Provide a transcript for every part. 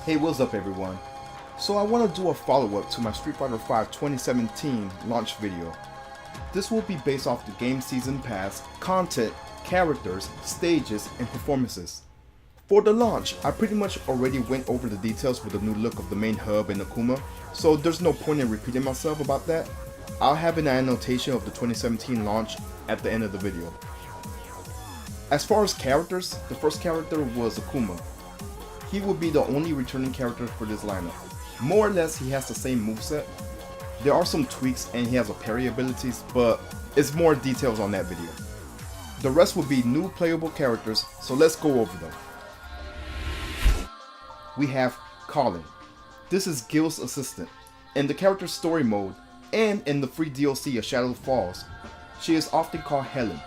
Hey, what's up everyone? So I want to do a follow-up to my Street Fighter V 2017 launch video. This will be based off the game season pass, content, characters, stages, and performances. For the launch, I pretty much already went over the details with the new look of the main hub and Akuma, so there's no point in repeating myself about that. I'll have an annotation of the 2017 launch at the end of the video. As far as characters, the first character was Akuma. He will be the only returning character for this lineup. More or less he has the same moveset. There are some tweaks and he has a parry abilities, but it's more details on that video. The rest will be new playable characters, so let's go over them. We have Colin. This is Gil's assistant. In the character's story mode, and in the free DLC A Shadow Falls, she is often called Helen.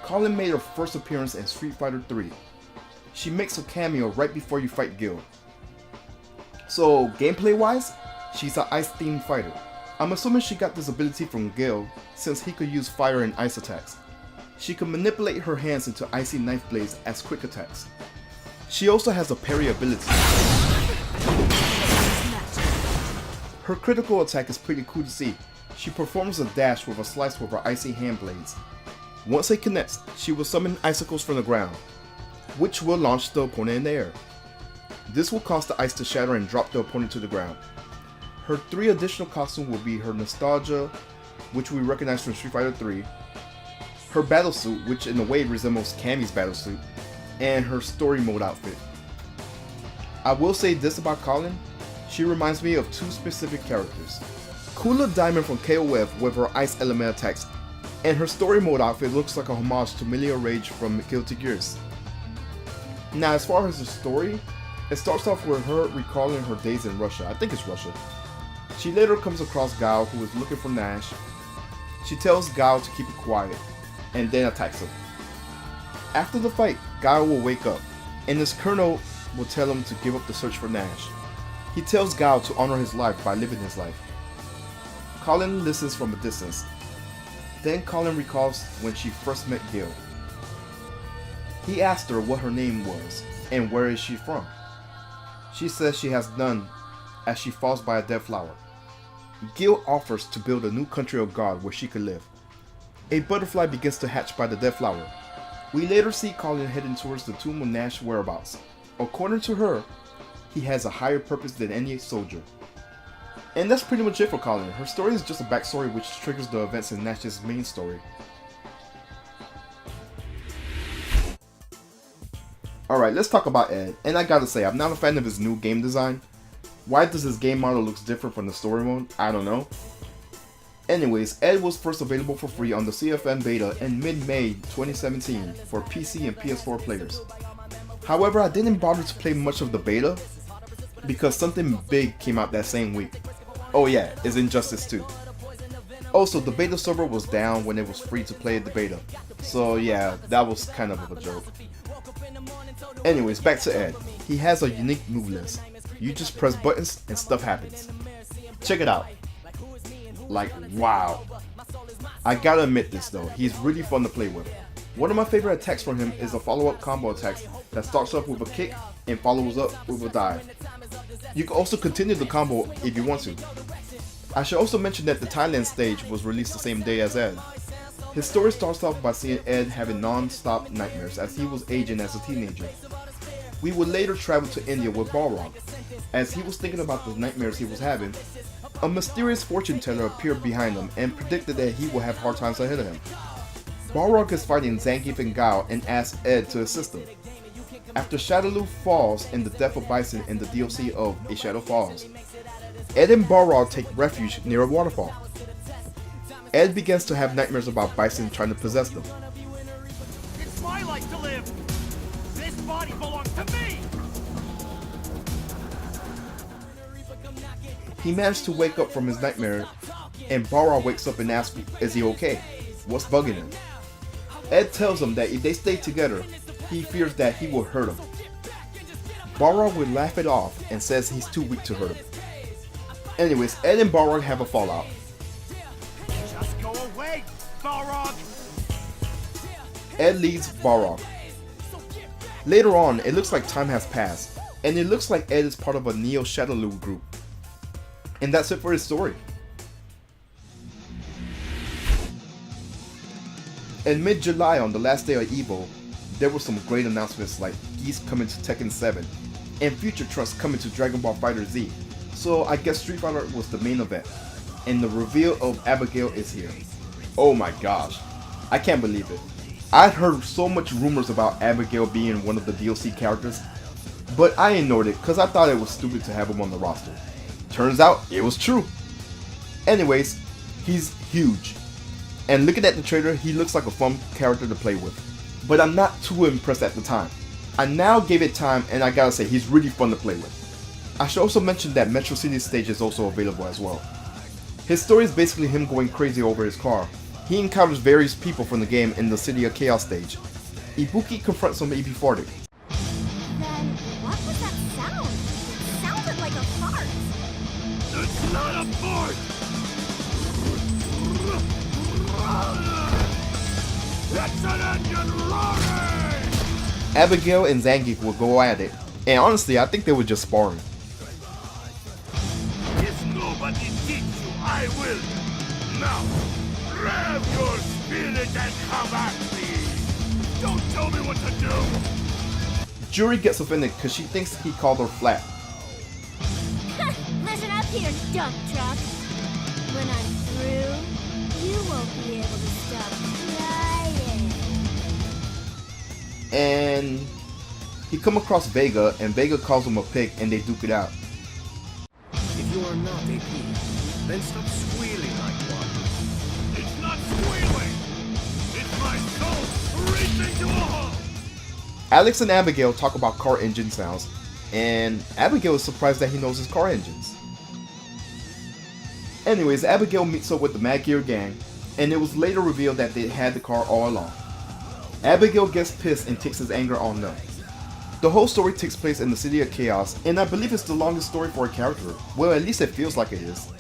Colin made her first appearance in Street Fighter 3. She makes a cameo right before you fight Gil. So gameplay wise, she's an ice themed fighter. I'm assuming she got this ability from Gil since he could use fire and ice attacks. She can manipulate her hands into icy knife blades as quick attacks. She also has a parry ability. Her critical attack is pretty cool to see. She performs a dash with a slice with her icy hand blades. Once it connects, she will summon icicles from the ground, which will launch the opponent in the air. This will cause the ice to shatter and drop the opponent to the ground. Her 3 additional costumes will be her Nostalgia, which we recognize from Street Fighter 3, her battle suit, which in a way resembles Cammy's battle suit, and her story mode outfit. I will say this about Colin, she reminds me of 2 specific characters. Kula Diamond from KOF with her ice element attacks, and her story mode outfit looks like a homage to Milia Rage from Guilty Gears. Now as far as the story, it starts off with her recalling her days in Russia. I think it's Russia. She later comes across Gao, who is looking for Nash. She tells Gao to keep it quiet, and then attacks him. After the fight, Gao will wake up, and his colonel will tell him to give up the search for Nash. He tells Gao to honor his life by living his life. Colin listens from a distance. Then Colin recalls when she first met Gil. He asked her what her name was, and where is she from. She says she has none, as she falls by a dead flower. Gil offers to build a new country of God where she could live. A butterfly begins to hatch by the dead flower. We later see Colin heading towards the tomb of Nash's whereabouts. According to her, he has a higher purpose than any soldier. And that's pretty much it for Colin. Her story is just a backstory which triggers the events in Nash's main story. Alright, let's talk about Ed, and I gotta say, I'm not a fan of his new game design. Why does his game model look different from the story mode? I don't know. Anyways, Ed was first available for free on the CFN beta in mid-May 2017 for PC and PS4 players. However, I didn't bother to play much of the beta because something big came out that same week. Oh yeah, it's Injustice 2. Also, the beta server was down when it was free to play the beta. So yeah, that was kind of a joke. Anyways, back to Ed. He has a unique move list. You just press buttons and stuff happens. Check it out. Like, wow. I gotta admit this though, he's really fun to play with. One of my favorite attacks from him is a follow-up combo attack that starts off with a kick and follows up with a dive. You can also continue the combo if you want to. I should also mention that the Thailand stage was released the same day as Ed. His story starts off by seeing Ed having non-stop nightmares as he was aging as a teenager. We would later travel to India with Balrog. As he was thinking about the nightmares he was having, a mysterious fortune teller appeared behind him and predicted that he would have hard times ahead of him. Balrog is fighting Zangief and Gao and asks Ed to assist him. After Shadowloo falls in the death of Bison in the DLC of A Shadow Falls, Ed and Balrog take refuge near a waterfall. Ed begins to have nightmares about Bison trying to possess them. It's my life to live! This body belongs to me! He managed to wake up from his nightmare, and Balrog wakes up and asks, is he okay? What's bugging him? Ed tells him that if they stay together, he fears that he will hurt him. Balrog will laugh it off and says he's too weak to hurt him. Anyways, Ed and Balrog have a fallout. Just go away, Balrog! Ed leads Balrog. Later on, it looks like time has passed, and it looks like Ed is part of a Neo Shadowloo group. And that's it for his story. In mid-July, on the last day of EVO, there were some great announcements like Geese coming to Tekken 7 and Future Trunks coming to Dragon Ball FighterZ. So I guess Street Fighter was the main event, and the reveal of Abigail is here. Oh my gosh, I can't believe it. I'd heard so much rumors about Abigail being one of the DLC characters, but I ignored it because I thought it was stupid to have him on the roster. Turns out it was true. Anyways, he's huge. And looking at the trailer, he looks like a fun character to play with. But I'm not too impressed at the time. I now gave it time, and I gotta say, he's really fun to play with. I should also mention that Metro City stage is also available as well. His story is basically him going crazy over his car. He encounters various people from the game in the City of Chaos stage. Ibuki confronts some EB40. Then, what was that sound? It sounded like a fart. It's not a fart! It's an engine roaring! Abigail and Zangief will go at it, and honestly, I think they were just sparring. If nobody teach you, I will. Now, grab your spirit and come at me. Don't tell me what to do. Juri gets offended because she thinks he called her flat. Listen up here, dump truck. When I'm through, you won't be able to stop crying. And he come across Vega, and Vega calls him a pig, and they duke it out. If you are not a pig, then stop squealing like one. It's not squealing. It's my soul racing to a halt. Alex and Abigail talk about car engine sounds, and Abigail is surprised that he knows his car engines. Anyways, Abigail meets up with the Mad Gear gang, and it was later revealed that they had the car all along. Abigail gets pissed and takes his anger on them. The whole story takes place in the City of Chaos, and I believe it's the longest story for a character. Well, at least it feels like it is.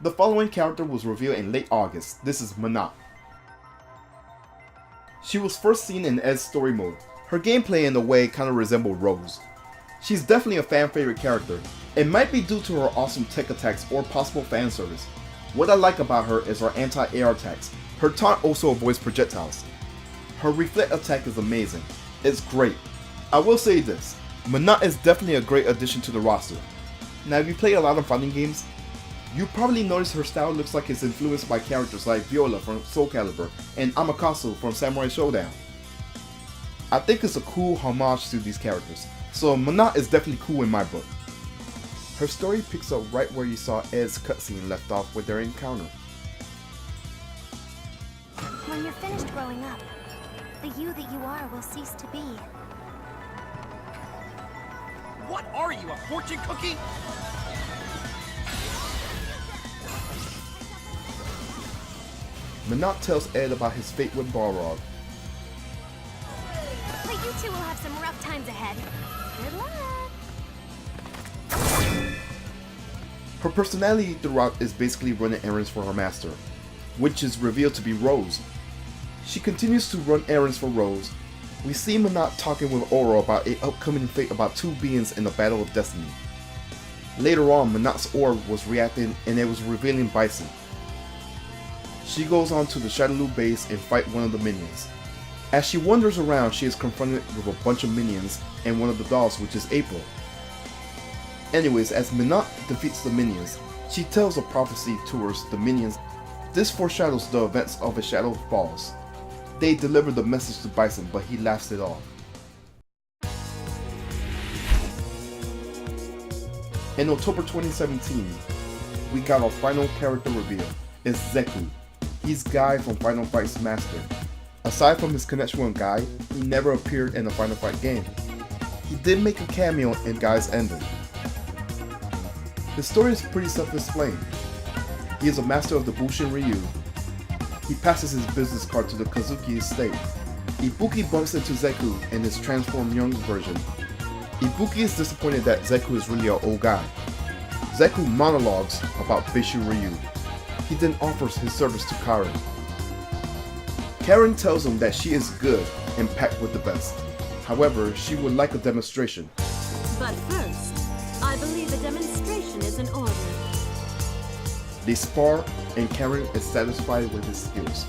The following character was revealed in late August. This is Manat. She was first seen in Ed's story mode. Her gameplay in a way kind of resembled Rose. She's definitely a fan favorite character. It might be due to her awesome tech attacks or possible fan service. What I like about her is her anti-air attacks. Her taunt also avoids projectiles. Her reflect attack is amazing. It's great. I will say this, Manat is definitely a great addition to the roster. Now if you play a lot of fighting games, you probably notice her style looks like it's influenced by characters like Viola from Soul Calibur and Amakasu from Samurai Showdown. I think it's a cool homage to these characters, so Manat is definitely cool in my book. Her story picks up right where you saw Ed's cutscene left off with their encounter. When you're finished growing up, the you that you are will cease to be. What are you, a fortune cookie? Manat tells Ed about his fate with Balrog. But you two will have some rough times ahead. Good luck. Her personality throughout is basically running errands for her master, which is revealed to be Rose. She continues to run errands for Rose. We see Manat talking with Oro about an upcoming fate about two beings in a battle of destiny. Later on, Manat's orb was reacting and it was revealing Bison. She goes on to the Shadowloo base and fight one of the minions. As she wanders around, she is confronted with a bunch of minions and one of the dolls, which is April. Anyways, as Manat defeats the minions, she tells a prophecy towards the minions. This foreshadows the events of A Shadow Falls. They deliver the message to Bison, but he laughs it off. In October 2017, we got our final character reveal. It's Zeki. He's Guy from Final Fight's Master. Aside from his connection with Guy, he never appeared in a Final Fight game. He did make a cameo in Guy's ending. His story is pretty self-explained. He is a master of the Bushin Ryu. He passes his business card to the Kazuki estate. Ibuki bumps into Zeku in his transformed young version. Ibuki is disappointed that Zeku is really an old guy. Zeku monologues about Bishu Ryu. He then offers his service to Karen. Karen tells him that she is good and packed with the best. However, she would like a demonstration. But first, I believe a demonstration is in order. They spar, and Karen is satisfied with his skills.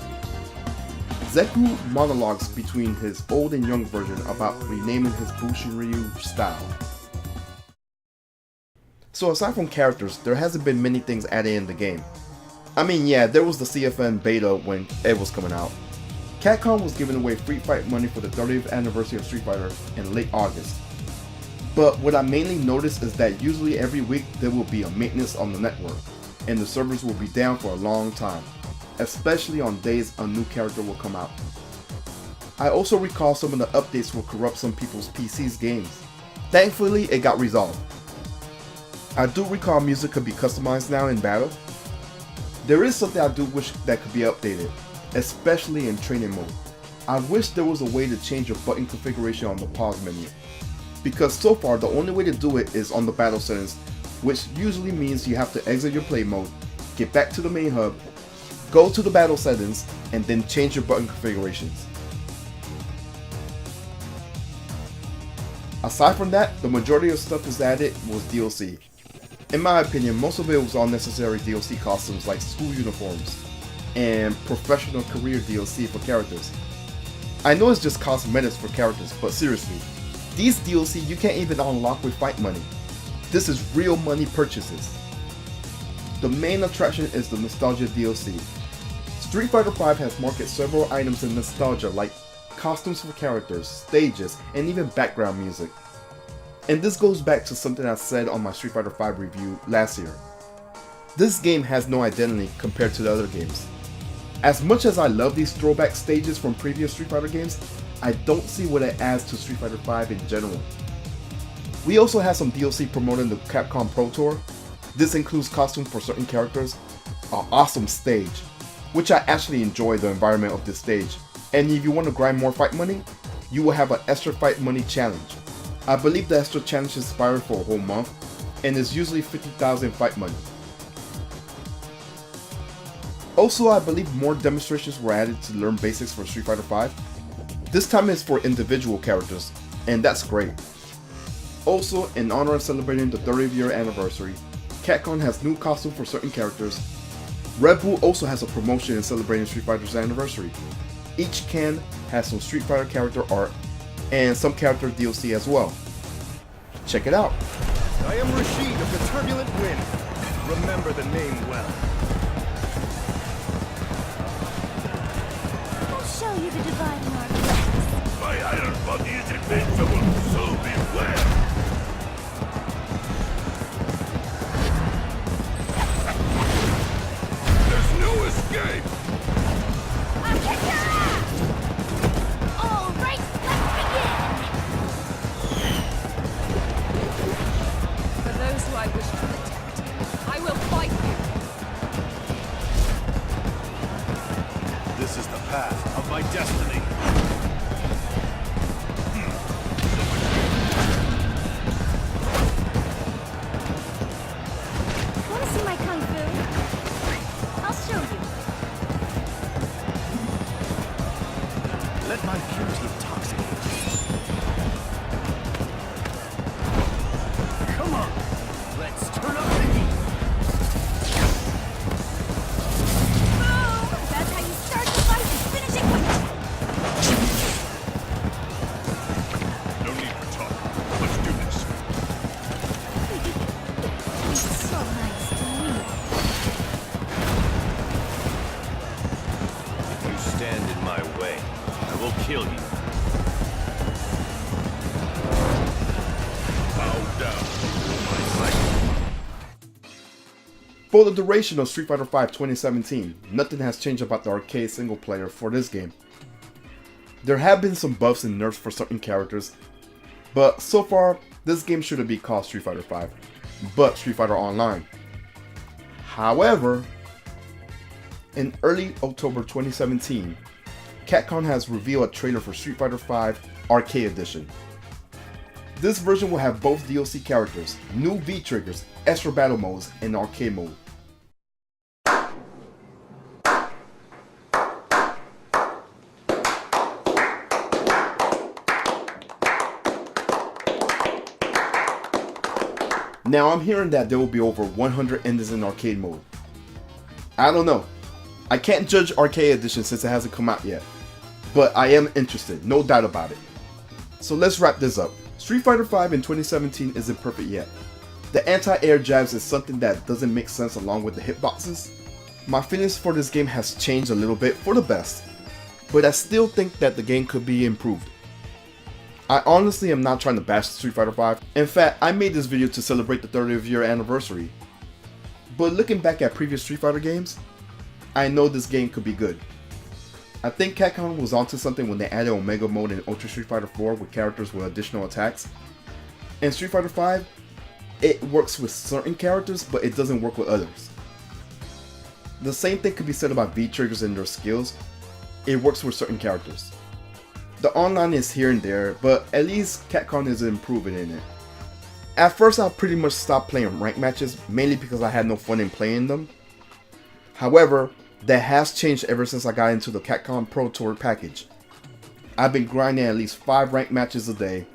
Zeki monologues between his old and young version about renaming his Bushinryu style. So aside from characters, there hasn't been many things added in the game. I mean, yeah, there was the CFN beta when it was coming out. Capcom was giving away free fight money for the 30th anniversary of Street Fighter in late August. But what I mainly noticed is that usually every week there will be a maintenance on the network, and the servers will be down for a long time, especially on days a new character will come out. I also recall some of the updates will corrupt some people's PC's games. Thankfully, it got resolved. I do recall music could be customized now in battle. There is something I do wish that could be updated, especially in training mode. I wish there was a way to change your button configuration on the pause menu, because so far the only way to do it is on the battle settings, which usually means you have to exit your play mode, get back to the main hub, go to the battle settings, and then change your button configurations. Aside from that, the majority of stuff was added was DLC. In my opinion, most of it was unnecessary DLC costumes like school uniforms and professional career DLC for characters. I know it's just cosmetics for characters, but seriously, these DLC you can't even unlock with fight money. This is real money purchases. The main attraction is the Nostalgia DLC. Street Fighter V has marketed several items in Nostalgia like costumes for characters, stages, and even background music. And this goes back to something I said on my Street Fighter V review last year. This game has no identity compared to the other games. As much as I love these throwback stages from previous Street Fighter games, I don't see what it adds to Street Fighter V in general. We also have some DLC promoting the Capcom Pro Tour. This includes costumes for certain characters, an awesome stage, which I actually enjoy the environment of this stage. And if you want to grind more fight money, you will have an extra fight money challenge. I believe the extra challenge is expired for a whole month, and is usually 50,000 fight money. Also, I believe more demonstrations were added to learn basics for Street Fighter V. This time it's for individual characters, and that's great. Also, in honor of celebrating the 30th year anniversary, Capcom has new costumes for certain characters. Red Bull also has a promotion in celebrating Street Fighter's anniversary. Each can has some Street Fighter character art, and some character DLC as well. Check it out. I am Rashid of the Turbulent Wind. Remember the name well. I'll show you the divide in our class. My iron body is invincible, so beware! There's no escape! I'll kick your ass! All right, let's begin! For those who I wish to protect, I will fight you. This is the path of my destiny. Want to see my kung fu? I'll show you. Let my beauty intoxicate you. Come on, let's turn up the heat. Boom! That's how you start the fight and finish it quickly. No need for talk. Let's do this. It's so nice to meet. If you stand in my way, I will kill you. Bow down to my sight. For the duration of Street Fighter V 2017, nothing has changed about the arcade single player for this game. There have been some buffs and nerfs for certain characters, but so far, this game shouldn't be called Street Fighter V, but Street Fighter Online. However, in early October 2017, Capcom has revealed a trailer for Street Fighter V Arcade Edition. This version will have both DLC characters, new V-triggers, extra battle modes, and arcade mode. Now I'm hearing that there will be over 100 endings in arcade mode. I don't know. I can't judge Arcade Edition since it hasn't come out yet, but I am interested, no doubt about it. So let's wrap this up. Street Fighter V in 2017 isn't perfect yet. The anti-air jabs is something that doesn't make sense along with the hitboxes. My feelings for this game has changed a little bit for the best, but I still think that the game could be improved. I honestly am not trying to bash Street Fighter V. In fact, I made this video to celebrate the 30th year anniversary. But looking back at previous Street Fighter games, I know this game could be good. I think Capcom was onto something when they added Omega Mode in Ultra Street Fighter 4 with characters with additional attacks. In Street Fighter V, it works with certain characters, but it doesn't work with others. The same thing could be said about V-triggers and their skills. It works with certain characters. The online is here and there, but at least Capcom is improving in it. At first I pretty much stopped playing ranked matches, mainly because I had no fun in playing them. However, that has changed ever since I got into the Capcom Pro Tour package. I've been grinding at least 5 ranked matches a day.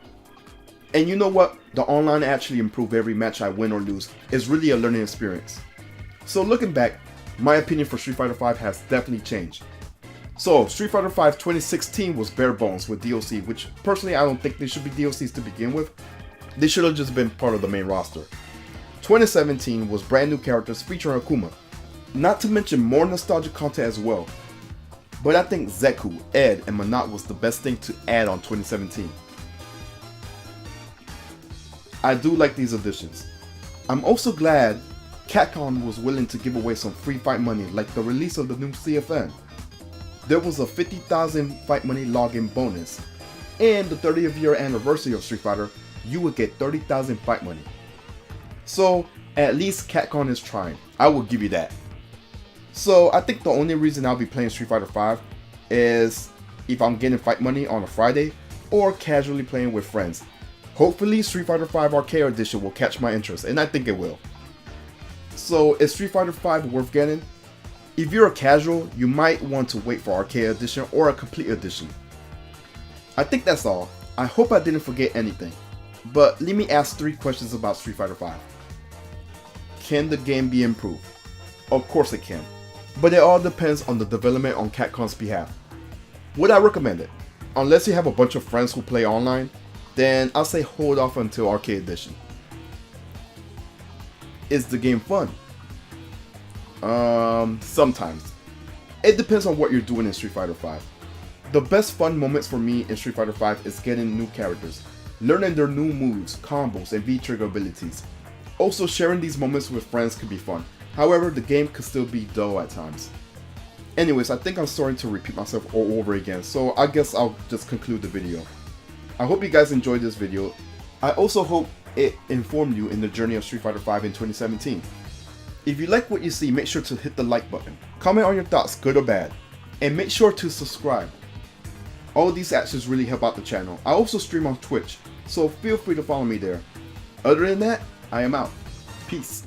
And you know what? The online actually improved every match I win or lose. It's really a learning experience. So looking back, my opinion for Street Fighter V has definitely changed. So Street Fighter V 2016 was bare bones with DLC, which personally I don't think they should be DLCs to begin with. They should have just been part of the main roster. 2017 was brand new characters featuring Akuma. Not to mention more nostalgic content as well. But I think Zeku, Ed, and Manat was the best thing to add on 2017. I do like these additions. I'm also glad Capcom was willing to give away some free fight money like the release of the new CFN. There was a 50,000 fight money login bonus, and the 30th year anniversary of Street Fighter, you would get 30,000 fight money. So at least Capcom is trying, I will give you that. So I think the only reason I'll be playing Street Fighter V is if I'm getting fight money on a Friday or casually playing with friends. Hopefully Street Fighter V Arcade Edition will catch my interest, and I think it will. So is Street Fighter V worth getting? If you're a casual, you might want to wait for Arcade Edition or a Complete Edition. I think that's all. I hope I didn't forget anything. But let me ask 3 questions about Street Fighter V. Can the game be improved? Of course it can. But it all depends on the development on Capcom's behalf. Would I recommend it? Unless you have a bunch of friends who play online, then I'll say hold off until Arcade Edition. Is the game fun? Sometimes. It depends on what you're doing in Street Fighter V. The best fun moments for me in Street Fighter V is getting new characters, learning their new moves, combos, and V-trigger abilities. Also, sharing these moments with friends can be fun. However, the game could still be dull at times. Anyways, I think I'm starting to repeat myself all over again, so I guess I'll just conclude the video. I hope you guys enjoyed this video. I also hope it informed you in the journey of Street Fighter V in 2017. If you like what you see, make sure to hit the like button. Comment on your thoughts, good or bad. And make sure to subscribe. All of these actions really help out the channel. I also stream on Twitch, so feel free to follow me there. Other than that, I am out. Peace.